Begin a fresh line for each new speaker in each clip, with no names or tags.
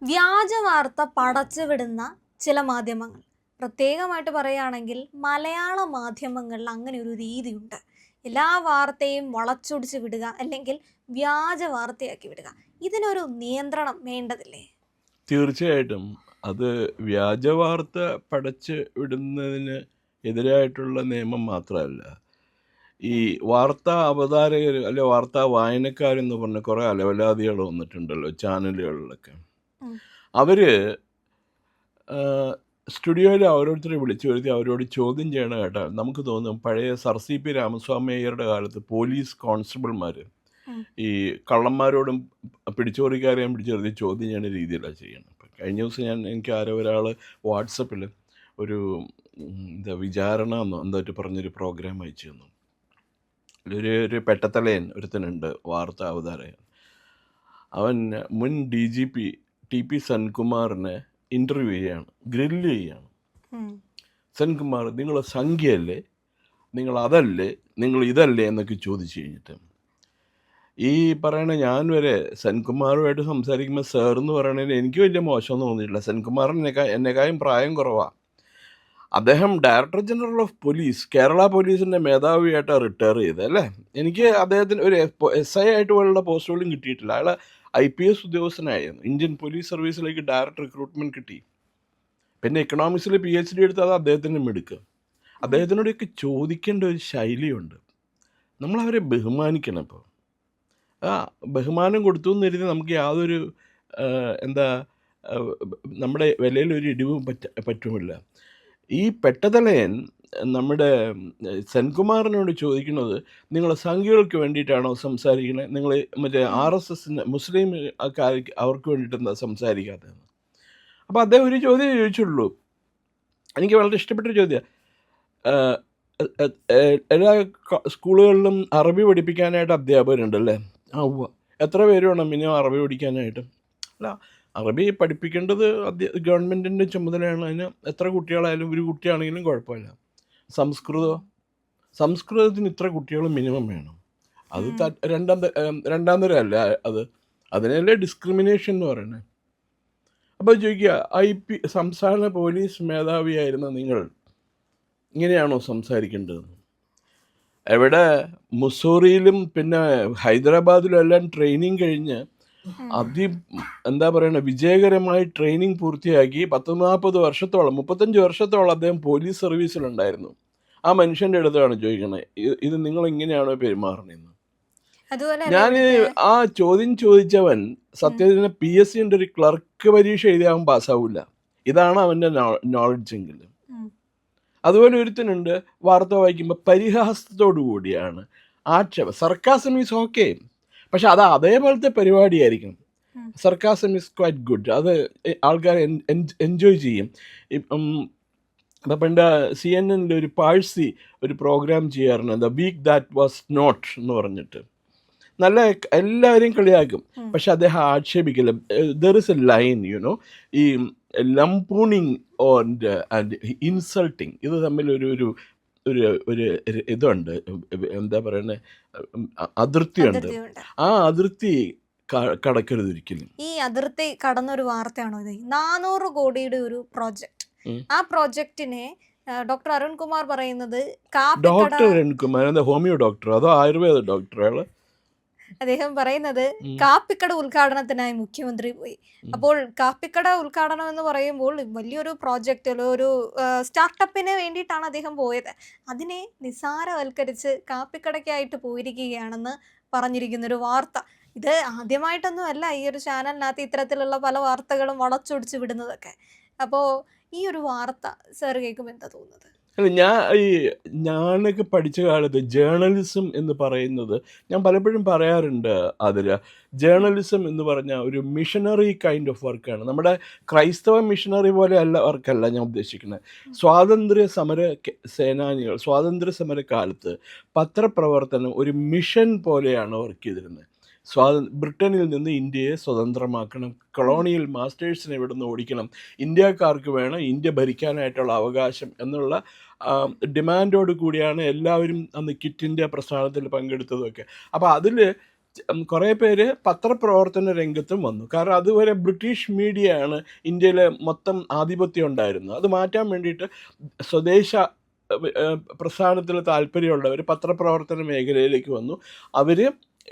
വ്യാജ വാർത്ത പടച്ചുവിടുന്ന ചില മാധ്യമങ്ങൾ, പ്രത്യേകമായിട്ട് പറയുകയാണെങ്കിൽ മലയാള മാധ്യമങ്ങളിൽ അങ്ങനെ ഒരു രീതിയുണ്ട്. എല്ലാ വാർത്തയും വളച്ചൊടിച്ച് വിടുക, അല്ലെങ്കിൽ വ്യാജ വാർത്തയാക്കി വിടുക. ഇതിനൊരു നിയന്ത്രണം വേണ്ടതില്ലേ?
തീർച്ചയായിട്ടും അത് വ്യാജവാർത്ത പടച്ച് വിടുന്നതിന് എതിരായിട്ടുള്ള നിയമം മാത്രമല്ല, ഈ വാർത്താ അവതാരകർ അല്ലെ വാർത്താ വായനക്കാരെന്ന് പറഞ്ഞ കുറേ അലവലാദികൾ വന്നിട്ടുണ്ടല്ലോ ചാനലുകളിലൊക്കെ.
ഉം.
അവര് സ്റ്റുഡിയോയിൽ ഓരോരുത്തരെ വിളിച്ചു വരുത്തി അവരോട് ചോദ്യം ചെയ്യണ കേട്ടാൽ നമുക്ക് തോന്നും പഴയ സർ സി പി രാമസ്വാമി അയ്യരുടെ കാലത്ത് പോലീസ് കോൺസ്റ്റബിൾമാർ
ഉം.
ഈ കള്ളന്മാരോടും പിടിച്ചോറിക്കാരെയും പിടിച്ചു നിർത്തി ചോദ്യം ചെയ്യുന്ന രീതിയിലാണ് ചെയ്യണം. കഴിഞ്ഞ ദിവസം എനിക്ക് ആരോ ഒരാൾ വാട്സപ്പിൽ ഒരു എന്താ വിചാരണ എന്നോ എന്തായിട്ട് പറഞ്ഞൊരു പ്രോഗ്രാം അയച്ചു തന്നു. ഒരു പെട്ടത്തലയൻ ഒരുത്തനുണ്ട്, വാർത്താ അവതാരകൻ. അവൻ മുൻ DGP TP സെൻകുമാറിനെ ഇൻ്റർവ്യൂ ചെയ്യാണ്, ഗ്രില്ല് ചെയ്യാണ്. സെൻകുമാർ, നിങ്ങൾ സംഖ്യയല്ലേ, നിങ്ങൾ അതല്ലേ, നിങ്ങൾ ഇതല്ലേ എന്നൊക്കെ ചോദിച്ചു കഴിഞ്ഞിട്ട് ഈ പറയണ ഞാൻ വരെ സെൻകുമാറുമായിട്ട് സംസാരിക്കുമ്പോൾ സാർ എന്ന് പറയണതിന് എനിക്ക് വലിയ മോശമൊന്നും തോന്നിയിട്ടില്ല. സെൻകുമാറിന് എന്നെക്കാളും പ്രായം കുറവാണ്. അദ്ദേഹം director general of police, Kerala പോലീസിൻ്റെ മേധാവിയായിട്ടാണ് റിട്ടയർ ചെയ്തത് അല്ലേ. എനിക്ക് അദ്ദേഹത്തിന് ഒരു SI ആയിട്ട് പോലുള്ള പോസ്റ്റ് പോലും കിട്ടിയിട്ടില്ല. അയാൾ IPS ഉദ്യോഗസ്ഥനായിരുന്നു. ഇന്ത്യൻ പോലീസ് സർവീസിലേക്ക് ഡയറക്റ്റ് റിക്രൂട്ട്മെൻറ്റ് കിട്ടി. പിന്നെ എക്കണോമിക്സിൽ PhD എടുത്താൽ അത് അദ്ദേഹത്തിൻ്റെ മിടുക്ക്. അദ്ദേഹത്തിനോടൊക്കെ ചോദിക്കേണ്ട ഒരു ശൈലിയുണ്ട്. നമ്മളവരെ ബഹുമാനിക്കണം. ഇപ്പോൾ ആ ബഹുമാനം കൊടുത്തു എന്ന് കരുതി നമുക്ക് യാതൊരു എന്താ നമ്മുടെ വിലയിലൊരു ഇടിവും പറ്റുമില്ല. ഈ പെട്ടതലയൻ നമ്മുടെ സെൻകുമാറിനോട് ചോദിക്കുന്നത്, നിങ്ങൾ സംഖ്യകൾക്ക് വേണ്ടിയിട്ടാണോ സംസാരിക്കുന്നത്, നിങ്ങൾ മറ്റേ RSS മുസ്ലിം അവർക്ക് വേണ്ടിയിട്ടെന്താ സംസാരിക്കാത്തതെന്ന്. അപ്പോൾ അദ്ദേഹം ഒരു ചോദ്യം ചോദിച്ചുള്ളൂ. എനിക്ക് വളരെ ഇഷ്ടപ്പെട്ടൊരു ചോദ്യം. എല്ലാ സ്കൂളുകളിലും അറബി പഠിപ്പിക്കാനായിട്ട് അധ്യാപകരുണ്ടല്ലേ? ഉവ്വ. എത്ര പേര് വേണം മിനിമം അറബി പഠിക്കാനായിട്ട്? അല്ല, അറബി പഠിപ്പിക്കേണ്ടത് ഗവൺമെൻറ്റിൻ്റെ ചുമതലയാണ്. അതിന് എത്ര കുട്ടികളായാലും, ഒരു കുട്ടിയാണെങ്കിലും കുഴപ്പമില്ല. സംസ്കൃതത്തിന് ഇത്ര കുട്ടികൾ മിനിമം വേണം. അത് രണ്ടാം തരമല്ല അത്. അതിനല്ലേ ഡിസ്ക്രിമിനേഷൻ എന്ന് പറയുന്നത്. അപ്പോൾ ചോദിക്കുക, സംസ്ഥാന പോലീസ് മേധാവിയായിരുന്ന നിങ്ങൾ ഇങ്ങനെയാണോ സംസാരിക്കേണ്ടത്? എവിടെ മുസോറിയിലും പിന്നെ ഹൈദരാബാദിലും എല്ലാം ട്രെയിനിങ് കഴിഞ്ഞ് എന്താ പറയണ വിജയകരമായി ട്രെയിനിങ് പൂർത്തിയാക്കി 40 വർഷത്തോളം 35 വർഷത്തോളം അദ്ദേഹം പോലീസ് സർവീസിലുണ്ടായിരുന്നു. ആ മനുഷ്യൻ്റെ അടുത്താണ് ചോദിക്കണേ, ഇത് നിങ്ങൾ ഇങ്ങനെയാണോ പെരുമാറണമെന്ന്. ഞാൻ ആ ചോദ്യം ചോദിച്ചവൻ സത്യത്തിന് PSCൻ്റെ ഒരു ക്ലർക്ക് പരീക്ഷ എഴുതി അവൻ പാസ്സാവില്ല. ഇതാണ് അവൻ്റെ നോളജ് എങ്കിൽ. അതുപോലെ ഒരുത്തനുണ്ട്, വാർത്ത വായിക്കുമ്പോൾ പരിഹാസത്തോടു കൂടിയാണ് ആക്ഷേപം. സർക്കാസം ഈസ് ഓക്കെ, പക്ഷെ അത് അതേപോലത്തെ പരിപാടിയായിരിക്കും. Sarcasm is quite good. അത് ആൾക്കാർ എൻജോയ് ചെയ്യും. ഇപ്പം പണ്ട് CNN ഒരു പാഴ്സി ഒരു പ്രോഗ്രാം ചെയ്യാറുണ്ട്, the week that was not എന്ന് പറഞ്ഞിട്ട്. നല്ല എല്ലാവരെയും കളിയാക്കും, പക്ഷെ അദ്ദേഹം ആക്ഷേപിക്കില്ല. ദർ ഇസ് എ ലൈൻ, ഈ ലംപൂണിങ് ആൻഡ് ഇൻസൾട്ടിങ്, ഇത് തമ്മിൽ ഒരു ഒരു ഇതുണ്ട്, എന്താ പറയുന്നത്, അതിർത്തിയുണ്ട്. ആ അതിർത്തി കടക്കരുത് ഒരിക്കലും.
ഈ അതിർത്തി കടന്നൊരു വാർത്തയാണോ ഇത്? 400 കോടിയുടെ ഒരു പ്രോജക്റ്റ്. ആ പ്രോജക്റ്റിനെ ഡോക്ടർ അരുൺകുമാർ പറയുന്നത്,
ഡോക്ടർ അരുൺകുമാർ ഹോമിയോ ഡോക്ടർ അതോ ആയുർവേദ ഡോക്ടർ?
അദ്ദേഹം പറയുന്നത് കാപ്പിക്കട ഉദ്ഘാടനത്തിനായി മുഖ്യമന്ത്രി പോയി. അപ്പോൾ കാപ്പിക്കട ഉദ്ഘാടനം എന്ന് പറയുമ്പോൾ വലിയൊരു പ്രോജക്റ്റ്, ഒരു സ്റ്റാർട്ടപ്പിന് വേണ്ടിയിട്ടാണ് അദ്ദേഹം പോയത്. അതിനെ നിസ്സാരവൽക്കരിച്ച് കാപ്പിക്കടയ്ക്കായിട്ട് പോയിരിക്കുകയാണെന്ന് പറഞ്ഞിരിക്കുന്നൊരു വാർത്ത. ഇത് ആദ്യമായിട്ടൊന്നും അല്ല ഈ ഒരു ചാനലിനകത്ത് ഇത്തരത്തിലുള്ള പല വാർത്തകളും വളച്ചൊടിച്ച് വിടുന്നതൊക്കെ. അപ്പോൾ ഈ ഒരു വാർത്ത സാർ കേൾക്കുമ്പോൾ എന്താ തോന്നുന്നത്?
ഞാനൊക്കെ പഠിച്ച കാലത്ത് ജേർണലിസം എന്ന് പറയുന്നത് ഞാൻ പലപ്പോഴും പറയാറുണ്ട്. ജേർണലിസം എന്ന് പറഞ്ഞാൽ ഒരു മിഷനറി കൈൻഡ് ഓഫ് വർക്കാണ്. നമ്മുടെ ക്രൈസ്തവ മിഷനറി പോലെ വർക്കല്ല ഞാൻ ഉദ്ദേശിക്കുന്നത്. സ്വാതന്ത്ര്യ സമര സേനാനികൾ സ്വാതന്ത്ര്യ സമര കാലത്ത് പത്രപ്രവർത്തനം ഒരു മിഷൻ പോലെയാണ് വർക്ക് ചെയ്തിരുന്നത്. ബ്രിട്ടനിൽ നിന്ന് ഇന്ത്യയെ സ്വതന്ത്രമാക്കണം, കൊളോണിയൽ മാസ്റ്റേഴ്സിനെ ഇവിടെ നിന്ന് ഓടിക്കണം, ഇന്ത്യക്കാർക്ക് വേണം ഇന്ത്യ ഭരിക്കാനായിട്ടുള്ള അവകാശം എന്നുള്ള ഡിമാൻഡോട് കൂടിയാണ് എല്ലാവരും അന്ന് ക്വിറ്റ് ഇന്ത്യ പ്രസ്ഥാനത്തിൽ പങ്കെടുത്തതൊക്കെ. അപ്പോൾ അതിൽ കുറേ പേര് പത്രപ്രവർത്തന രംഗത്തും വന്നു. കാരണം അതുവരെ ബ്രിട്ടീഷ് മീഡിയയാണ് ഇന്ത്യയിലെ മൊത്തം ആധിപത്യം ഉണ്ടായിരുന്നത്. അത് മാറ്റാൻ വേണ്ടിയിട്ട് സ്വദേശ പ്രസ്ഥാനത്തിൽ താല്പര്യമുള്ളവർ പത്രപ്രവർത്തന മേഖലയിലേക്ക് വന്നു. അവർ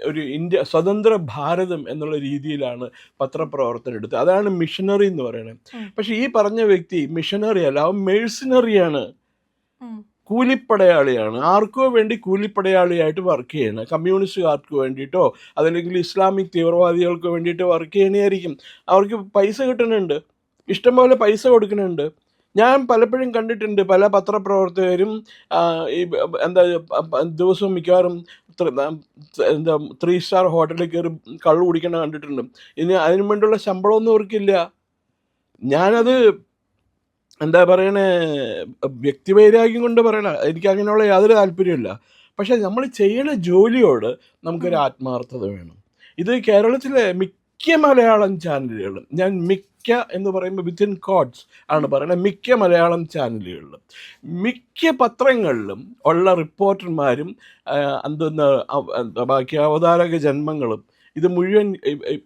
ഒരു ഇന്ത്യ സ്വതന്ത്ര ഭാരതം എന്നുള്ള രീതിയിലാണ് പത്രപ്രവർത്തനം എടുത്തത്. അതാണ് മിഷനറി എന്ന് പറയുന്നത്. പക്ഷെ ഈ പറഞ്ഞ വ്യക്തി മിഷനറി അല്ല, അവൻ മെഴ്സിനറിയാണ്, കൂലിപ്പടയാളിയാണ്. ആർക്കോ വേണ്ടി കൂലിപ്പടയാളിയായിട്ട് വർക്ക് ചെയ്യണം. കമ്മ്യൂണിസ്റ്റുകാർക്ക് വേണ്ടിയിട്ടോ അതല്ലെങ്കിൽ ഇസ്ലാമിക് തീവ്രവാദികൾക്ക് വേണ്ടിയിട്ട് വർക്ക് ചെയ്യണമായിരിക്കും. അവർക്ക് പൈസ കിട്ടുന്നുണ്ട്, ഇഷ്ടംപോലെ പൈസ കൊടുക്കുന്നുണ്ട്. ഞാൻ പലപ്പോഴും കണ്ടിട്ടുണ്ട് പല പത്രപ്രവർത്തകരും ഈ എന്താ ദിവസവും മിക്കവാറും എന്താ 3 സ്റ്റാർ ഹോട്ടലിൽ കയറി കള്ളു കുടിക്കണ കണ്ടിട്ടുണ്ട്. ഇനി അതിനു വേണ്ടിയുള്ള ശമ്പളമൊന്നും അവർക്കില്ല. ഞാനത് എന്താ പറയണേ, വ്യക്തിവൈരാഗ്യം കൊണ്ട് പറയണ, എനിക്ക് അങ്ങനെയുള്ള യാതൊരു താല്പര്യമില്ല. പക്ഷെ നമ്മൾ ചെയ്യണ ജോലിയോട് നമുക്കൊരു ആത്മാർത്ഥത വേണം. ഇത് കേരളത്തിലെ മിക്ക മലയാളം ചാനലുകളും, ഞാൻ മിക്ക എന്ന് പറയുമ്പോൾ വിത്തിൻ കോഡ്സ് ആണ് പറയുന്നത്, മിക്ക മലയാളം ചാനലുകളിലും മിക്ക പത്രങ്ങളിലും ഉള്ള റിപ്പോർട്ടർമാരും ബാക്കി അവതാരക ജന്മങ്ങളും ഇത് മുഴുവൻ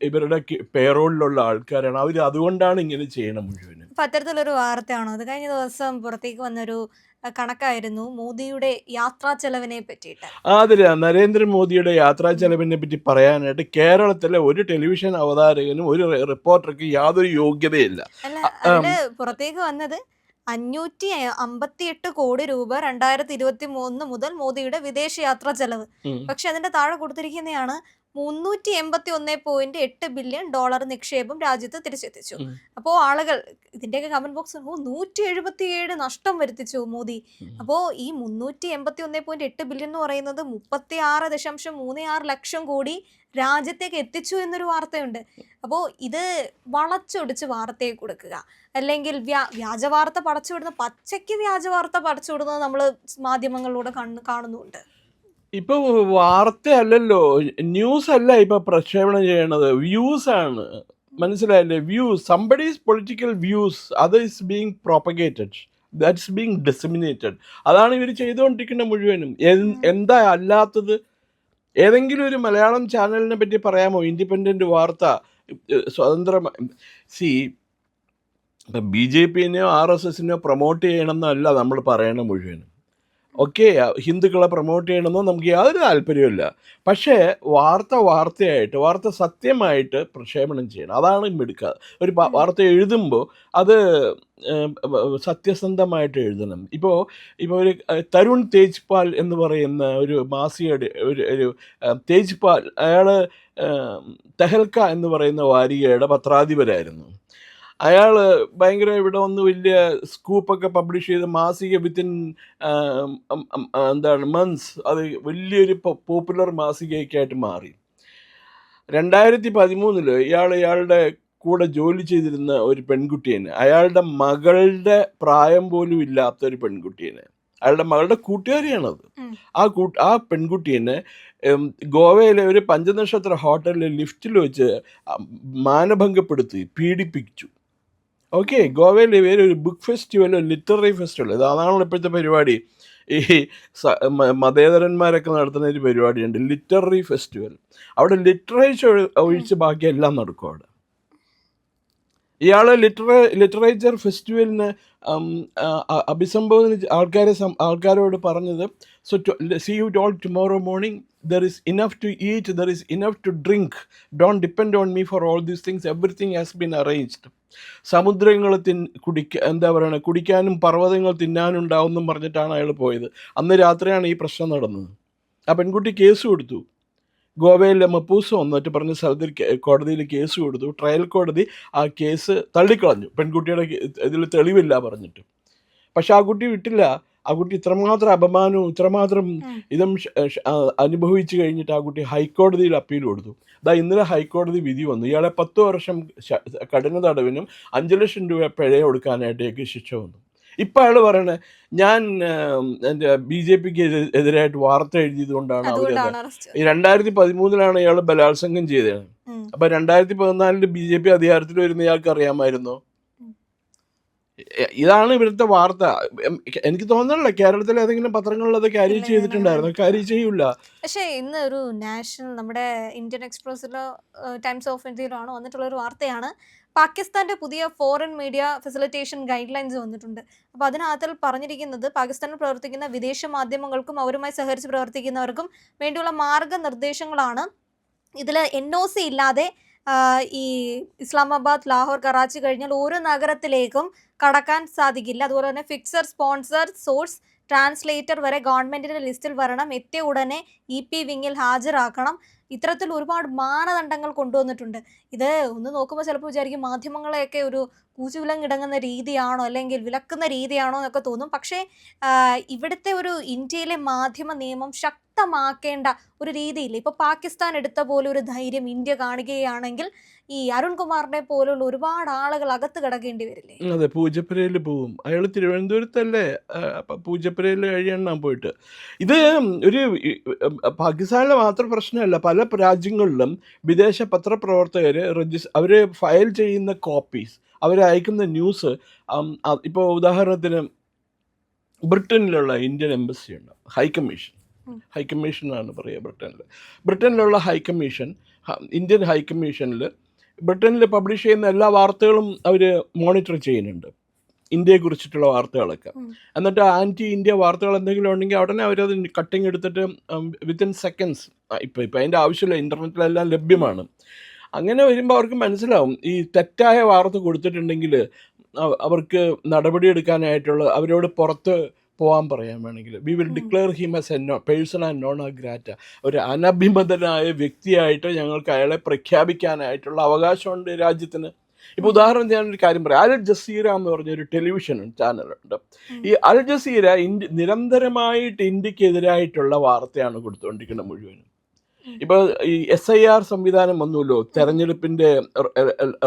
ഇവരുടെ പേറോളിലുള്ള ആൾക്കാരാണ്. അവർ അതുകൊണ്ടാണ് ഇങ്ങനെ ചെയ്യണം മുഴുവനും.
അപ്പൊ അത്തരത്തിലൊരു വാർത്തയാണോ അത്? കഴിഞ്ഞ ദിവസം പുറത്തേക്ക് വന്നൊരു കണക്കായിരുന്നു മോദിയുടെ യാത്രാ ചെലവിനെ പറ്റിയിട്ട്.
അതില്ല, നരേന്ദ്രമോദിയുടെ യാത്രാ ചെലവിനെ പറ്റി പറയാനായിട്ട് കേരളത്തിലെ ഒരു ടെലിവിഷൻ അവതാരകനും ഒരു റിപ്പോർട്ടർക്ക് യാതൊരു യോഗ്യതയില്ല.
അല്ല, അതില് പുറത്തേക്ക് വന്നത് 558 കോടി രൂപ 2023 മുതൽ മോദിയുടെ വിദേശയാത്രാ ചെലവ്. പക്ഷെ അതിന്റെ താഴെ കൊടുത്തിരിക്കുന്നതാണ് $381.8 ബില്യൺ നിക്ഷേപം രാജ്യത്ത് തിരിച്ചെത്തിച്ചു. അപ്പോൾ ആളുകൾ ഇതിന്റെയൊക്കെ കമന്റ് ബോക്സ് 177 നഷ്ടം വരുത്തിച്ചു മോദി. അപ്പോൾ ഈ 381.8 ബില്യൺ എന്ന് പറയുന്നത് 36.36 ലക്ഷം കോടി രാജ്യത്തേക്ക് എത്തിച്ചു എന്നൊരു വാർത്തയുണ്ട്. അപ്പോൾ ഇത് വളച്ചൊടിച്ച് വാർത്തയെ കൊടുക്കുക, അല്ലെങ്കിൽ വ്യാജ വാർത്ത പടച്ചുവിടുന്ന, പച്ചയ്ക്ക് വ്യാജ വാർത്ത പടച്ചുവിടുന്നത് നമ്മൾ മാധ്യമങ്ങളിലൂടെ കാണുന്നുണ്ട്.
ഇപ്പൊ വാർത്തയല്ലല്ലോ, ന്യൂസ് അല്ല ഇപ്പൊ പ്രക്ഷേപണം ചെയ്യണത്, വ്യൂസ് ആണ്. മനസ്സിലായില്ലേ? വ്യൂസ്, സംബഡീസ് പൊളിറ്റിക്കൽ വ്യൂസ്, അത് is being propagated, that's being disseminated. അതാണ് ഇവർ ചെയ്തുകൊണ്ടിരിക്കുന്നത് മുഴുവനും. എന്താ അല്ലാത്തത്? ഏതെങ്കിലും ഒരു മലയാളം ചാനലിനെ പറ്റി പറയാമോ? ഇൻഡിപെൻഡന്റ് വാർത്ത, സ്വതന്ത്ര BJPനെയോ RSSനെയോ പ്രൊമോട്ട് ചെയ്യണമെന്നല്ല നമ്മൾ പറയണ മുഴുവനും. ഓക്കെ, ഹിന്ദുക്കളെ പ്രൊമോട്ട് ചെയ്യണമെന്നോ നമുക്ക് യാതൊരു താല്പര്യമില്ല. പക്ഷേ വാർത്തയായിട്ട്, വാർത്ത സത്യമായിട്ട് പ്രക്ഷേപണം ചെയ്യണം. അതാണ് മിടുക്കുക. ഒരു വാർത്ത എഴുതുമ്പോൾ അത് സത്യസന്ധമായിട്ട് എഴുതണം. ഇപ്പോൾ ഒരു തരുൺ തേജ്പാൽ എന്ന് പറയുന്ന ഒരു മാസികയുടെ ഒരു തേജ്പാൽ, അയാൾ തെഹൽക്ക എന്ന് പറയുന്ന വാരികയുടെ പത്രാധിപരായിരുന്നു. അയാൾ ഭയങ്കര ഇവിടെ വന്ന് വലിയ സ്കൂപ്പൊക്കെ പബ്ലിഷ് ചെയ്ത് മാസിക വിത്തിൻ മന്ത്സ് അത് വലിയൊരു പോപ്പുലർ മാസികയൊക്കെയായിട്ട് മാറി. 2013 ഇയാളുടെ കൂടെ ജോലി ചെയ്തിരുന്ന ഒരു പെൺകുട്ടിയെ, അയാളുടെ മകളുടെ പ്രായം പോലും ഇല്ലാത്ത ഒരു പെൺകുട്ടിയെ, അയാളുടെ മകളുടെ കൂട്ടുകാരിയാണത്, ആ പെൺകുട്ടിയെ ഗോവയിലെ ഒരു 5 നക്ഷത്ര ഹോട്ടലിൽ ലിഫ്റ്റിൽ വെച്ച് മാനഭംഗപ്പെടുത്തി പീഡിപ്പിച്ചു. ഓക്കെ, ഗോവയിലെ ഒരു ബുക്ക് ഫെസ്റ്റിവലോ ലിറ്റററി ഫെസ്റ്റിവലോ, അതാണല്ലോ ഇപ്പോഴത്തെ പരിപാടി. ഈ മതേതരന്മാരൊക്കെ നടത്തുന്ന ഒരു പരിപാടിയുണ്ട്, ലിറ്റററി ഫെസ്റ്റിവൽ. അവിടെ ലിറ്ററേച്ചർ ഒഴിച്ച് ബാക്കി എല്ലാം നടക്കും അവിടെ. ഇയാൾ ലിറ്ററേച്ചർ ഫെസ്റ്റിവലിന് അഭിസംബോധന ആൾക്കാരോട് പറഞ്ഞത്, so see you all tomorrow morning, there is enough to eat, there is enough to drink, don't depend on me for all these things, everything has been arranged. സമുദ്രങ്ങൾ കുടിക്കാനും പർവ്വതങ്ങൾ തിന്നാനും ഉണ്ടാവുമെന്നും പറഞ്ഞിട്ടാണ് അയാൾ പോയത്. അന്ന് രാത്രിയാണ് ഈ പ്രശ്നം നടന്നത്. ആ പെൺകുട്ടി കേസ് കൊടുത്തു. ഗോവയിലെ മപ്പൂസ് വന്നിട്ട് പറഞ്ഞ സ്ഥലത്തിൽ കോടതിയിൽ കേസ് കൊടുത്തു. ട്രയൽ കോടതി ആ കേസ് തള്ളിക്കളഞ്ഞു, പെൺകുട്ടിയുടെ ഇതിൽ തെളിവില്ല പറഞ്ഞിട്ട്. പക്ഷെ ആ കുട്ടി വിട്ടില്ല. ആ കുട്ടി ഇത്രമാത്രം അപമാനവും ഇത്രമാത്രം ഇതും അനുഭവിച്ചു കഴിഞ്ഞിട്ട് ആ കുട്ടി ഹൈക്കോടതിയിൽ അപ്പീൽ കൊടുത്തു. ഇന്നലെ ഹൈക്കോടതി വിധി വന്നു. ഇയാളെ 10 വർഷം കഠിന തടവിനും 5 ലക്ഷം രൂപ പിഴ കൊടുക്കാനായിട്ടേക്ക് ശിക്ഷ വന്നു. ഇപ്പം അയാൾ പറയണേ, ഞാൻ എൻ്റെ BJPക്ക് എതിരായിട്ട് വാർത്ത എഴുതിയത് കൊണ്ടാണ് അവർ. 2013 ഇയാൾ ബലാത്സംഗം ചെയ്തത്. അപ്പം 2014 BJP അധികാരത്തിൽ വരുന്ന ഇയാൾക്ക് അറിയാമായിരുന്നോ? ഇതാണ് ഇവിടുത്തെ വാർത്ത. എനിക്ക് തോന്നുന്നില്ല കേരളത്തിലെ ഏതെങ്കിലും പത്രങ്ങളിൽ അത് ക്യാരി
ഇല്ല,
ചെയ്തിട്ടുണ്ടായിരുന്നു. ക്യാരി ചെയ്യൂല.
പക്ഷേ ഇന്ന് ഒരു നാഷണൽ നമ്മുടെ ഇന്ത്യൻ എക്സ്പ്രസിലോ ടൈംസ് ഓഫ് ഇന്ത്യയിലോ ആണ് വന്നിട്ടുള്ള ഒരു വാർത്തയാണ്. പാകിസ്ഥാന്റെ പുതിയ foreign media facilitation guide lines വന്നിട്ടുണ്ട്. അപ്പോൾ അതിനകത്തിൽ പറഞ്ഞിരിക്കുന്നത് പാകിസ്ഥാനിൽ പ്രവർത്തിക്കുന്ന വിദേശ മാധ്യമങ്ങൾക്കും അവരുമായി സഹകരിച്ച് പ്രവർത്തിക്കുന്നവർക്കും വേണ്ടിയുള്ള മാർഗനിർദ്ദേശങ്ങളാണ്. ഇതിൽ NOC ഇല്ലാതെ ഈ ഇസ്ലാമാബാദ്, ലാഹോർ, കറാച്ചി കഴിഞ്ഞാൽ ഒരു നഗരത്തിലേക്കും കടക്കാൻ സാധിക്കില്ല. അതുപോലെ തന്നെ ഫിക്സർ, സ്പോൺസർ, സോഴ്സ്, ട്രാൻസ്ലേറ്റർ വരെ ഗവൺമെന്റിന്റെ ലിസ്റ്റിൽ വരണം. എത്തിയ ഉടനെ EP വിങ്ങിൽ ഹാജരാക്കണം. ഇത്തരത്തിൽ ഒരുപാട് മാനദണ്ഡങ്ങൾ കൊണ്ടുവന്നിട്ടുണ്ട്. ഇത് ഒന്ന് നോക്കുമ്പോൾ ചിലപ്പോൾ വിചാരിക്കും മാധ്യമങ്ങളെയൊക്കെ ഒരു കൂച്ചുവിലങ്ങിടങ്ങുന്ന രീതിയാണോ അല്ലെങ്കിൽ വിലക്കുന്ന രീതിയാണോ എന്നൊക്കെ തോന്നും. പക്ഷേ ഇവിടുത്തെ ഒരു ഇന്ത്യയിലെ മാധ്യമ നിയമം ശക്തമാക്കേണ്ട ഒരു രീതിയില്ല. ഇപ്പോൾ പാകിസ്ഥാൻ എടുത്ത പോലെ ഒരു ധൈര്യം ഇന്ത്യ കാണിക്കുകയാണെങ്കിൽ ഈ അരുൺകുമാറിനെ പോലുള്ള ഒരുപാട് ആളുകൾ അകത്ത് കിടക്കേണ്ടി വരില്ലേ?
അതെ, പൂജപ്പുരയിൽ പോവും. അയാൾ തിരുവനന്തപുരത്തല്ലേ പൂജപ്പുരയിൽ കഴിയണം പോയിട്ട്. ഇത് ഒരു പാകിസ്ഥാനിലെ മാത്രം പ്രശ്നമല്ല, പല രാജ്യങ്ങളിലും വിദേശ പത്രപ്രവർത്തകർ അവർ ഫയൽ ചെയ്യുന്ന കോപ്പീസ്, അവർ അയക്കുന്ന ന്യൂസ്, ഇപ്പോൾ ഉദാഹരണത്തിന് ബ്രിട്ടനിലുള്ള ഇന്ത്യൻ എംബസി ഉണ്ട്, ഹൈക്കമ്മീഷനാണ് പറയുക. ബ്രിട്ടനിലുള്ള ഹൈക്കമ്മീഷൻ, ഇന്ത്യൻ ഹൈക്കമ്മീഷനിൽ ബ്രിട്ടനിൽ പബ്ലിഷ് ചെയ്യുന്ന എല്ലാ വാർത്തകളും അവർ മോണിറ്റർ ചെയ്യുന്നുണ്ട്, ഇന്ത്യയെക്കുറിച്ചിട്ടുള്ള വാർത്തകളൊക്കെ. എന്നിട്ട് ആൻറ്റി ഇന്ത്യ വാർത്തകൾ എന്തെങ്കിലും ഉണ്ടെങ്കിൽ ഉടനെ അവരത് കട്ടിങ് എടുത്തിട്ട് വിത്തിൻ സെക്കൻഡ്സ്, ഇപ്പം അതിൻ്റെ ആവശ്യമില്ല, ഇൻ്റർനെറ്റിലെല്ലാം ലഭ്യമാണ്. അങ്ങനെ വരുമ്പോൾ അവർക്ക് മനസ്സിലാവും ഈ തെറ്റായ വാർത്ത കൊടുത്തിട്ടുണ്ടെങ്കിൽ അവർക്ക് നടപടിയെടുക്കാനായിട്ടുള്ള, അവരോട് പുറത്ത് പോകാൻ പറയാൻ വേണമെങ്കിൽ we will declare him as A person and non grata, ഒരു അനഭിമതനായ വ്യക്തിയായിട്ട് ഞങ്ങൾക്ക് അയാളെ പ്രഖ്യാപിക്കാനായിട്ടുള്ള അവകാശമുണ്ട് രാജ്യത്തിന്. ഇപ്പോൾ ഉദാഹരണത്തിന് ഞാനൊരു കാര്യം പറയാം. അൽ ജസീറ എന്ന് പറഞ്ഞൊരു ടെലിവിഷൻ ചാനലുണ്ട്. ഈ അൽ ജസീറ നിരന്തരമായിട്ട് ഇന്ത്യക്കെതിരായിട്ടുള്ള വാർത്തയാണ് കൊടുത്തുകൊണ്ടിരിക്കുന്നത് മുഴുവനും. ഇപ്പോൾ ഈ SIR സംവിധാനം വന്നുല്ലോ, തെരഞ്ഞെടുപ്പിൻ്റെ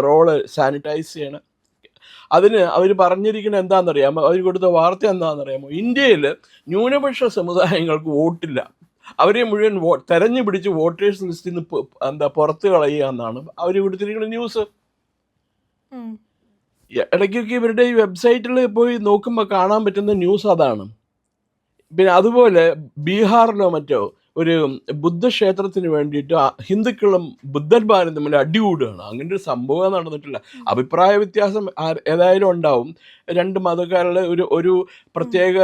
റോള് സാനിറ്റൈസ് ചെയ്യണം. അതിന് അവർ പറഞ്ഞിരിക്കുന്നത് എന്താണെന്നറിയാമോ? അവർ കൊടുത്ത വാർത്ത എന്താണെന്നറിയാമോ? ഇന്ത്യയിൽ ന്യൂനപക്ഷ സമുദായങ്ങൾക്ക് വോട്ടില്ല, അവരെ മുഴുവൻ തെരഞ്ഞു പിടിച്ച് വോട്ടേഴ്സ് ലിസ്റ്റിൽ നിന്ന് പുറത്ത് കളയുക എന്നാണ് അവർ കൊടുത്തിരിക്കുന്ന ന്യൂസ്. ഇടയ്ക്കൊക്കെ ഇവരുടെ ഈ വെബ്സൈറ്റിൽ പോയി നോക്കുമ്പോൾ കാണാൻ പറ്റുന്ന ന്യൂസ് അതാണ്. പിന്നെ അതുപോലെ ബീഹാറിലോ മറ്റോ ഒരു ബുദ്ധക്ഷേത്രത്തിന് വേണ്ടിയിട്ട് ഹിന്ദുക്കളും ബുദ്ധന്മാരും തമ്മിൽ അടികൂടുകയാണ്. അങ്ങനെ ഒരു സംഭവം നടന്നിട്ടില്ല. അഭിപ്രായ വ്യത്യാസം ഏതായാലും ഉണ്ടാവും. രണ്ട് മതക്കാരുടെ ഒരു പ്രത്യേക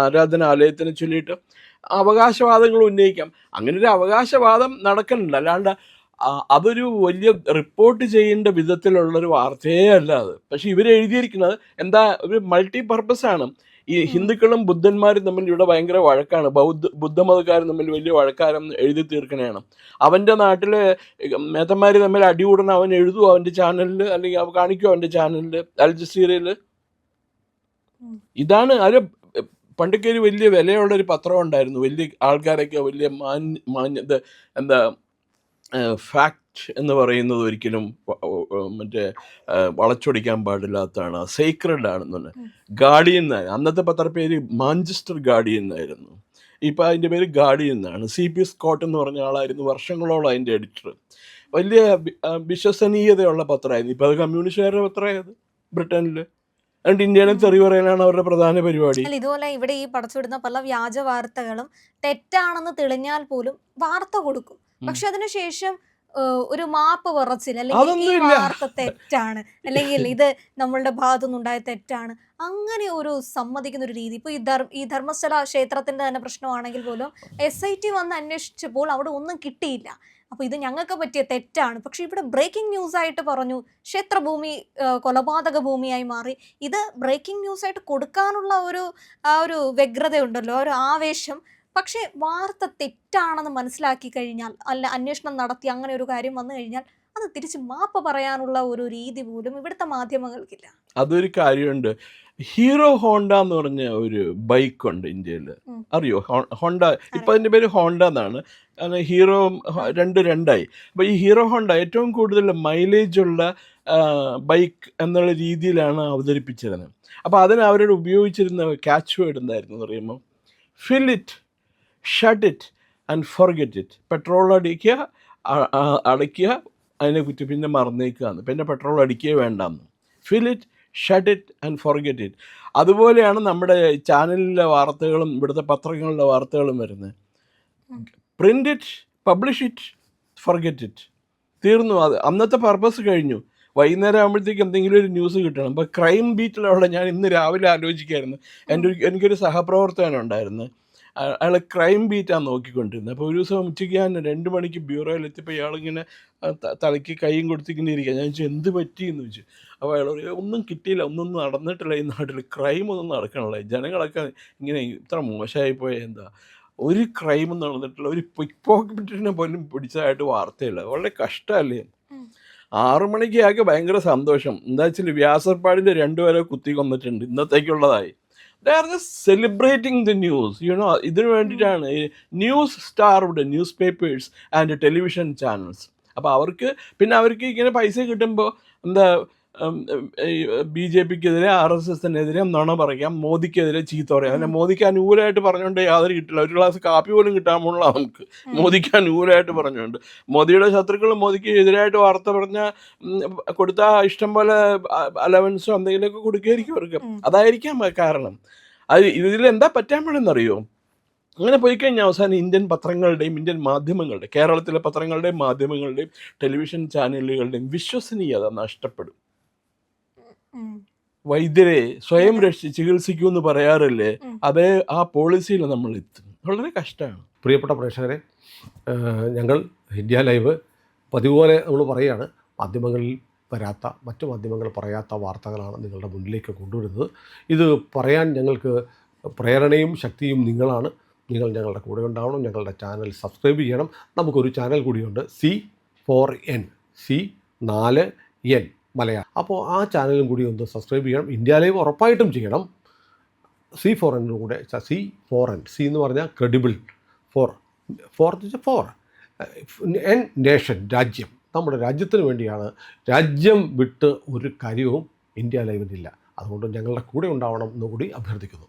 ആരാധനാലയത്തിനെ ചൊല്ലിയിട്ട് അവകാശവാദങ്ങൾ ഉന്നയിക്കാം. അങ്ങനെ ഒരു അവകാശവാദം നടക്കുന്നുണ്ട്. അല്ലാണ്ട് അതൊരു വലിയ റിപ്പോർട്ട് ചെയ്യേണ്ട വിധത്തിലുള്ളൊരു വാർത്തയേ അല്ല അത്. പക്ഷെ ഇവരെഴുതിയിരിക്കുന്നത് ഒരു മൾട്ടി പർപ്പസാണ്. ഈ ഹിന്ദുക്കളും ബുദ്ധന്മാരും തമ്മിൽ ഇവിടെ ഭയങ്കര വഴക്കാണ്, ബുദ്ധമതക്കാരും തമ്മിൽ വലിയ വഴക്കാരെന്ന് എഴുതി തീർക്കണേണ്. അവൻ്റെ നാട്ടിൽ മേത്തന്മാർ തമ്മിൽ അടികൂടണം, അവൻ എഴുതും അവൻ്റെ ചാനലിൽ, അല്ലെങ്കിൽ അവൻ കാണിക്കും അവൻ്റെ ചാനലിൽ, അൽ ജസീറയിൽ. ഇതാണ് അത്. പണ്ടൊക്കെ ഒരു വലിയ വിലയുള്ളൊരു പത്രം ഉണ്ടായിരുന്നു, വലിയ ആൾക്കാരൊക്കെ വലിയ ഫാക്ട് എന്ന് പറയുന്നത് ഒരിക്കലും വളച്ചൊടിക്കാൻ പാടില്ലാത്തതാണ്, സീക്രഡ് ആണെന്ന്. ഗാർഡിയൻ എന്നായിരുന്നു അന്നത്തെ പത്രപ്പേര്, മാഞ്ചസ്റ്റർ ഗാർഡിയൻ എന്നായിരുന്നു. ഇപ്പം അതിൻ്റെ പേര് ഗാർഡിയൻ എന്നാണ്. CP സ്കോട്ട് എന്ന് പറഞ്ഞ ആളായിരുന്നു വർഷങ്ങളോളം അതിൻ്റെ എഡിറ്റർ. വലിയ വിശ്വസനീയതയുള്ള പത്രമായിരുന്നു. ഇപ്പം അത് കമ്മ്യൂണിസ്റ്റുകാരുടെ പത്രമായത് ബ്രിട്ടനിൽ. അതുകൊണ്ട് ഇന്ത്യനെ തെറി പറയാനാണ് അവരുടെ പ്രധാന പരിപാടി.
ഇതുപോലെ ഇവിടെ ഈ പടച്ചുവിടുന്ന പല വ്യാജ വാർത്തകളും തെറ്റാണെന്ന് തെളിഞ്ഞാൽ പോലും വാർത്ത കൊടുക്കും. പക്ഷെ അതിനുശേഷം ഒരു മാപ്പ് പറച്ചില്ല, അല്ലെങ്കിൽ ഈ വാർത്ത തെറ്റാണ്, അല്ലെങ്കിൽ ഇത് നമ്മളുടെ ഭാഗത്തുനിന്നുണ്ടായ തെറ്റാണ്, അങ്ങനെ ഒരു സമ്മതിക്കുന്ന ഒരു രീതി. ഇപ്പോൾ ഈ ധർമ്മസ്ഥല ക്ഷേത്രത്തിന്റെ തന്നെ പ്രശ്നമാണെങ്കിൽ പോലും SIT വന്ന് അന്വേഷിച്ചപ്പോൾ അവിടെ ഒന്നും കിട്ടിയില്ല. അപ്പോൾ ഇത് ഞങ്ങൾക്ക് പറ്റിയ തെറ്റാണ്. പക്ഷെ ഇവിടെ ബ്രേക്കിംഗ് ന്യൂസ് ആയിട്ട് പറഞ്ഞു ക്ഷേത്രഭൂമി കൊലപാതക ഭൂമിയായി മാറി. ഇത് ബ്രേക്കിംഗ് ന്യൂസ് ആയിട്ട് കൊടുക്കാനുള്ള ഒരു വ്യഗ്രതയുണ്ടല്ലോ, ഒരു ആവേശം. പക്ഷേ വാർത്ത തെറ്റാണെന്ന് മനസ്സിലാക്കി കഴിഞ്ഞാൽ, അല്ല അന്വേഷണം നടത്തി അങ്ങനെ ഒരു കാര്യം വന്നു കഴിഞ്ഞാൽ അത് തിരിച്ച് മാപ്പ് പറയാനുള്ള ഒരു രീതി പോലും ഇവിടുത്തെ മാധ്യമങ്ങൾക്കില്ല.
അതൊരു കാര്യമുണ്ട്. ഹീറോ ഹോണ്ട എന്ന് പറഞ്ഞ ഒരു ബൈക്കുണ്ട് ഇന്ത്യയിൽ, അറിയോ? ഹോണ്ട, ഇപ്പം അതിൻ്റെ പേര് ഹോണ്ട എന്നാണ്. കാരണം ഹീറോ രണ്ടായി. അപ്പോൾ ഈ ഹീറോ ഹോണ്ട ഏറ്റവും കൂടുതൽ മൈലേജുള്ള ബൈക്ക് എന്നുള്ള രീതിയിലാണ് അവതരിപ്പിച്ചിരുന്നത്. അപ്പോൾ അതിന് അവരോട് ഉപയോഗിച്ചിരുന്ന ക്യാച്ച് വേർഡ് എന്തായിരുന്നു അറിയുമ്പോൾ? Fill it, shut it and forget it. Petrol അടയ്ക്കുക, അതിനെക്കുറിച്ച് പിന്നെ മറന്നേക്കുകയാണ്, പിന്നെ പെട്രോൾ അടിക്കുകയേ വേണ്ടാന്ന്. Fill it, shut it and forget it. അതുപോലെയാണ് നമ്മുടെ ചാനലിലെ വാർത്തകളും ഇവിടുത്തെ പത്രങ്ങളിലെ വാർത്തകളും വരുന്നത്. Print it, publish it, forget it, തീർന്നു. അത് അന്നത്തെ പർപ്പസ് കഴിഞ്ഞു. വൈകുന്നേരം ആകുമ്പോഴത്തേക്ക് എന്തെങ്കിലും ഒരു ന്യൂസ് കിട്ടണം. ഇപ്പോൾ ക്രൈം ബീറ്റിലുള്ള ഞാൻ ഇന്ന് രാവിലെ ആലോചിക്കായിരുന്നു, എനിക്കൊരു സഹപ്രവർത്തകനുണ്ടായിരുന്നു, അയാൾ ക്രൈം ബീറ്റാണ് നോക്കിക്കൊണ്ടിരുന്നത്. അപ്പോൾ ഒരു ദിവസം ഉച്ചയ്ക്ക് ഞാൻ 2 മണിക്ക് ബ്യൂറോയിലെത്തിയപ്പോൾ ഇയാളിങ്ങനെ തലയ്ക്ക് കൈയും കൊടുത്തിങ്ങനെ ഇരിക്കുക. ഞാൻ ചോദിച്ചു എന്ത് പറ്റിയെന്ന് ചോദിച്ചു. അപ്പോൾ അയാൾ ഒന്നും കിട്ടിയില്ല, ഒന്നും നടന്നിട്ടില്ല ഈ നാട്ടിൽ, ക്രൈം ഒന്നും നടക്കണില്ല, ജനങ്ങളൊക്കെ ഇങ്ങനെ ഇത്ര മോശമായിപ്പോയ എന്താ, ഒരു ക്രൈമും നടന്നിട്ടില്ല, ഒരു പിക്ക് പോക്കറ്റിനെ പോലും പിടിച്ചതായിട്ട് വാർത്തയില്ല. വളരെ കഷ്ടമല്ലേ. 6 മണിക്ക് ആകെ ഭയങ്കര സന്തോഷം. എന്താ വെച്ചാൽ വ്യാസർപാടിൽ 2 പേരെ കുത്തി കൊന്നിട്ടുണ്ട്, ഇന്നത്തേക്കുള്ളതായി. They are just celebrating the news, you know. ഇതിനു വേണ്ടിയിട്ടാണ് news starved newspapers and television channels. അപ്പോൾ അവർക്ക് ഇങ്ങനെ പൈസ കിട്ടുമ്പോൾ എന്താ BJPക്കെതിരെ RSSനെതിരെ നുണ പറയാം, മോദിക്കെതിരെ ചീത്ത പറയാം. അതിനെ മോദിക്ക് അനുകൂലമായിട്ട് പറഞ്ഞുകൊണ്ട് യാതൊരു കിട്ടില്ല. ഒരു ഗ്ലാസ് കാപ്പി പോലും കിട്ടാൻ പോലുള്ള നമുക്ക് മോദിക്ക് അനുകൂലമായിട്ട് പറഞ്ഞുകൊണ്ട്. മോദിയുടെ ശത്രുക്കൾ മോദിക്ക് എതിരായിട്ട് വാർത്ത പറഞ്ഞാൽ കൊടുത്താൽ ഇഷ്ടം പോലെ അലവൻസോ എന്തെങ്കിലുമൊക്കെ കൊടുക്കുകയായിരിക്കും അവർക്ക്. അതായിരിക്കാം കാരണം. ഇതിലെന്താ പറ്റാൻ വേണമെന്നറിയോ? അങ്ങനെ പോയി കഴിഞ്ഞാൽ അവസാനം ഇന്ത്യൻ പത്രങ്ങളുടെയും ഇന്ത്യൻ മാധ്യമങ്ങളുടെയും കേരളത്തിലെ പത്രങ്ങളുടെയും മാധ്യമങ്ങളുടെയും ടെലിവിഷൻ ചാനലുകളുടെയും വിശ്വസനീയത നഷ്ടപ്പെടും. വൈദ്യരെ സ്വയം ചികിത്സിക്കൂ എന്ന് പറയാറില്ലേ, അതേ ആ പോളിസിയിൽ നമ്മൾ എത്തും. വളരെ കഷ്ടമാണ്.
പ്രിയപ്പെട്ട പ്രേക്ഷകരെ, ഞങ്ങൾ ഇന്ത്യ ലൈവ് പതിപോലെ നമ്മൾ പറയുകയാണ്, മാധ്യമങ്ങളിൽ വരാത്ത, മറ്റു മാധ്യമങ്ങൾ പറയാത്ത വാർത്തകളാണ് നിങ്ങളുടെ മുന്നിലേക്ക് കൊണ്ടുവരുന്നത്. ഇത് പറയാൻ ഞങ്ങൾക്ക് പ്രേരണയും ശക്തിയും നിങ്ങളാണ്. നിങ്ങൾ ഞങ്ങളുടെ കൂടെ ഉണ്ടാവണം. ഞങ്ങളുടെ ചാനൽ സബ്സ്ക്രൈബ് ചെയ്യണം. നമുക്കൊരു ചാനൽ കൂടിയുണ്ട്, C4N, C4N മലയാളം. അപ്പോൾ ആ ചാനലും കൂടി ഒന്ന് സബ്സ്ക്രൈബ് ചെയ്യണം. ഇന്ത്യ ലൈവ് ഉറപ്പായിട്ടും ചെയ്യണം. C4N കൂടെ, C4N, C എന്ന് പറഞ്ഞാൽ ക്രെഡിബിൾ, ഫോർ N നേഷൻ, രാജ്യം. നമ്മുടെ രാജ്യത്തിന് വേണ്ടിയാണ്. രാജ്യം വിട്ട് ഒരു കാര്യവും ഇന്ത്യ ലൈവിനില്ല. അതുകൊണ്ട് ഞങ്ങളുടെ കൂടെ ഉണ്ടാവണം എന്നുകൂടി അഭ്യർത്ഥിക്കുന്നു.